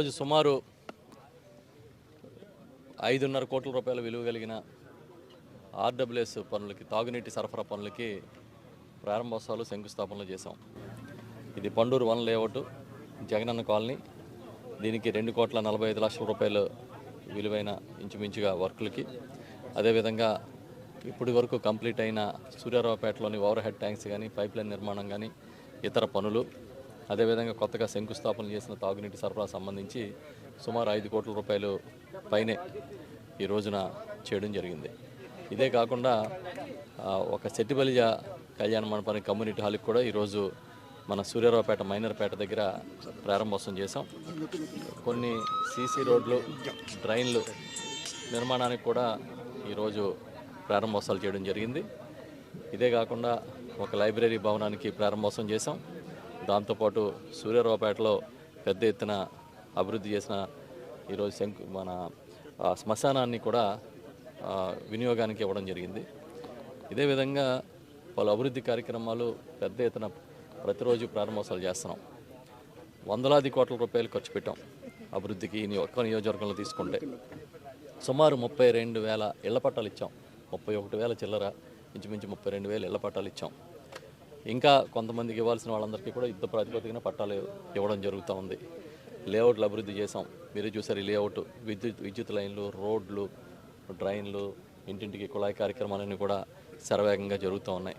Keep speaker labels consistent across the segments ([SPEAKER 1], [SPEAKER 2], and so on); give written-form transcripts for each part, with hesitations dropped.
[SPEAKER 1] ఈరోజు సుమారు 5.5 కోట్ల రూపాయల విలువ కలిగిన ఆర్డబ్ల్యూఎస్ పనులకి, తాగునీటి సరఫరా పనులకి ప్రారంభోత్సవాలు, శంకుస్థాపనలు చేశాం. ఇది పండూరు 1 లేఅవుట్, జగనన్న కాలనీ. దీనికి 2,45,00,000 రూపాయలు విలువైన ఇంచుమించుగా వర్కులకి, అదేవిధంగా ఇప్పటి వరకు కంప్లీట్ అయిన సూర్యారావుపేటలోని ఓవర్ హెడ్ ట్యాంక్స్ కానీ, పైప్ లైన్ నిర్మాణం కానీ, ఇతర పనులు, అదేవిధంగా కొత్తగా శంకుస్థాపన చేసిన తాగునీటి సరఫరా సంబంధించి సుమారు 5 కోట్ల రూపాయలు పైనే ఈ రోజున చేయడం జరిగింది. ఇదే కాకుండా ఒక సెట్టిబలిజ కళ్యాణ మండపానికి, కమ్యూనిటీ హాల్కి కూడా ఈరోజు మన సూర్యారావుపేట మైనర్పేట దగ్గర ప్రారంభోత్సవం చేశాం. కొన్ని సీసీ రోడ్లు, డ్రైన్లు నిర్మాణానికి కూడా ఈరోజు ప్రారంభోత్సవాలు చేయడం జరిగింది. ఇదే కాకుండా ఒక లైబ్రరీ భవనానికి ప్రారంభోత్సవం చేశాం. దాంతోపాటు సూర్యారావుపేటలో పెద్ద ఎత్తున అభివృద్ధి చేసిన ఈరోజు మన శ్మశానాన్ని కూడా వినియోగానికి ఇవ్వడం జరిగింది. ఇదే విధంగా పలు అభివృద్ధి కార్యక్రమాలు పెద్ద ఎత్తున ప్రతిరోజు ప్రారంభోత్సవాలు చేస్తున్నాం. వందలాది కోట్ల రూపాయలు ఖర్చు పెట్టాం అభివృద్ధికి. ఒక్క నియోజకవర్గంలో తీసుకుంటే సుమారు 32,000 ఇళ్ల పట్టాలు ఇచ్చాం. 31,000 చిల్లర, ఇంచుమించు 32,000 ఇళ్ల పట్టాలు ఇచ్చాం. ఇంకా కొంతమందికి ఇవ్వాల్సిన వాళ్ళందరికీ కూడా యుద్ధ ప్రాతిపదికన పట్టాలు ఇవ్వడం జరుగుతూ ఉంది. లేఅవుట్లు అభివృద్ధి చేసాం. మీరు చూసారు, ఈ లేఅవుట్ విద్యుత్ లైన్లు, రోడ్లు, డ్రైన్లు, ఇంటింటికి కుళాయి కార్యక్రమాలన్నీ కూడా శరవేగంగా జరుగుతూ ఉన్నాయి.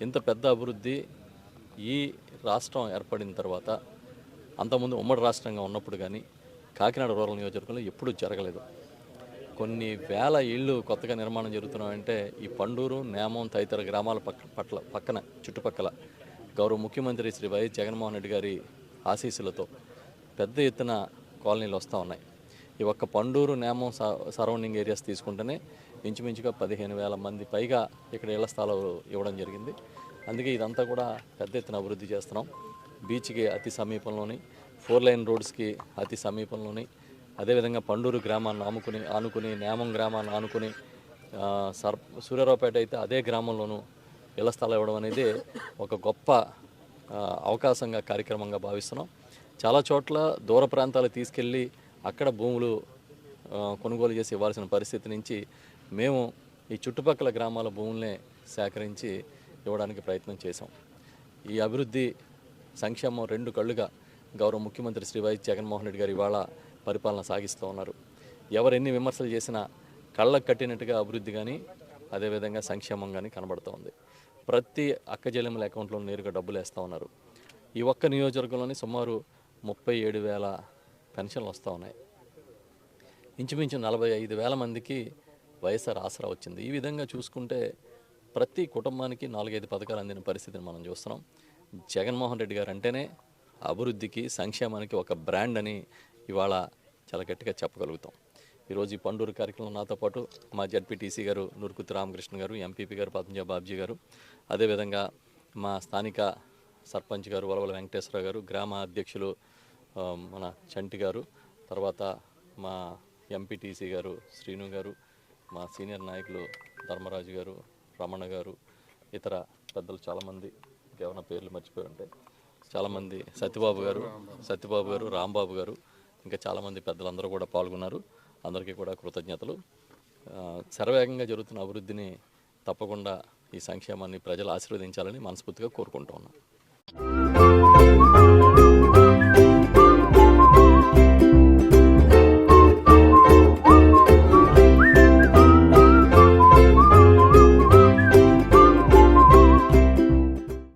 [SPEAKER 1] ఇంత పెద్ద అభివృద్ధి ఈ రాష్ట్రం ఏర్పడిన తర్వాత, అంతకుముందు ఉమ్మడి రాష్ట్రంగా ఉన్నప్పుడు కానీ కాకినాడ రూరల్ నియోజకవర్గంలో ఎప్పుడూ జరగలేదు. కొన్ని వేల ఇళ్ళు కొత్తగా నిర్మాణం జరుగుతున్నాయంటే ఈ పండూరు, నేమం తదితర గ్రామాల పక్కన చుట్టుపక్కల గౌరవ ముఖ్యమంత్రి శ్రీ వైఎస్ జగన్మోహన్ రెడ్డి గారి ఆశీస్సులతో పెద్ద ఎత్తున కాలనీలు వస్తూ ఉన్నాయి. ఈ ఒక్క పండూరు, నేమం సరౌండింగ్ ఏరియాస్ తీసుకుంటేనే ఇంచుమించుగా 15,000 మంది పైగా ఇక్కడ ఇళ్ల స్థలాలు ఇవ్వడం జరిగింది. అందుకే ఇదంతా కూడా పెద్ద ఎత్తున అభివృద్ధి చేస్తున్నాం. బీచ్కి అతి సమీపంలోని, 4 లైన్ రోడ్స్కి అతి సమీపంలోని, అదేవిధంగా పండూరు గ్రామాన్ని ఆనుకుని నేమం గ్రామాన్ని ఆనుకుని, సూర్యారావుపేట అయితే అదే గ్రామంలోనూ ఇళ్ల స్థలం ఇవ్వడం అనేది ఒక గొప్ప అవకాశంగా, కార్యక్రమంగా భావిస్తున్నాం. చాలా చోట్ల దూర ప్రాంతాలు తీసుకెళ్ళి అక్కడ భూములు కొనుగోలు చేసి ఇవ్వాల్సిన పరిస్థితి నుంచి మేము ఈ చుట్టుపక్కల గ్రామాల భూములనే సేకరించి ఇవ్వడానికి ప్రయత్నం చేశాం. ఈ అభివృద్ధి, సంక్షేమం 2 కళ్ళుగా గౌరవ ముఖ్యమంత్రి శ్రీ వైఎస్ జగన్మోహన్ రెడ్డి గారు ఇవాళ పరిపాలన సాగిస్తూ ఉన్నారు. ఎవరెన్ని విమర్శలు చేసినా కళ్ళకు కట్టినట్టుగా అభివృద్ధి కానీ, అదేవిధంగా సంక్షేమం కానీ కనబడుతూ ఉంది. ప్రతి అక్కజెల్లెమ్మల అకౌంట్లో నేరుగా డబ్బులు వేస్తూ ఉన్నారు. ఈ ఒక్క నియోజకవర్గంలోని సుమారు 37,000 పెన్షన్లు వస్తూ ఉన్నాయి. ఇంచుమించు 45,000 మందికి వైఎస్ఆర్ ఆసరా వచ్చింది. ఈ విధంగా చూసుకుంటే ప్రతి కుటుంబానికి 4-5 పథకాలు అందిన పరిస్థితిని మనం చూస్తున్నాం. జగన్మోహన్ రెడ్డి గారు అంటేనే అభివృద్ధికి, సంక్షేమానికి ఒక బ్రాండ్ అని ఇవాళ చాలా గట్టిగా చెప్పగలుగుతాం. ఈరోజు ఈ పండూరు కార్యక్రమం నాతో పాటు మా జడ్పీటీసీ గారు నూరుకుత్తి రామకృష్ణ గారు, ఎంపీపీ గారు పద్మజ బాబ్జీ గారు, అదేవిధంగా మా స్థానిక సర్పంచ్ గారు వలవల వెంకటేశ్వర గారు, గ్రామ అధ్యక్షులు మన చంటి గారు, తర్వాత మా ఎంపీటీసీ గారు శ్రీను గారు, మా సీనియర్ నాయకులు ధర్మరాజు గారు, రమణ గారు, ఇతర పెద్దలు చాలామంది, ఏమైనా పేర్లు మర్చిపోయి ఉంటే చాలామంది, సత్యబాబు గారు, రాంబాబు గారు, ఇంకా చాలామంది పెద్దలందరూ కూడా పాల్గొన్నారు. అందరికీ కూడా కృతజ్ఞతలు. శరవేగంగా జరుగుతున్న అభివృద్ధిని తప్పకుండా, ఈ సంక్షేమాన్ని ప్రజలు ఆశీర్వదించాలని మనస్ఫూర్తిగా కోరుకుంటూ ఉన్నాను.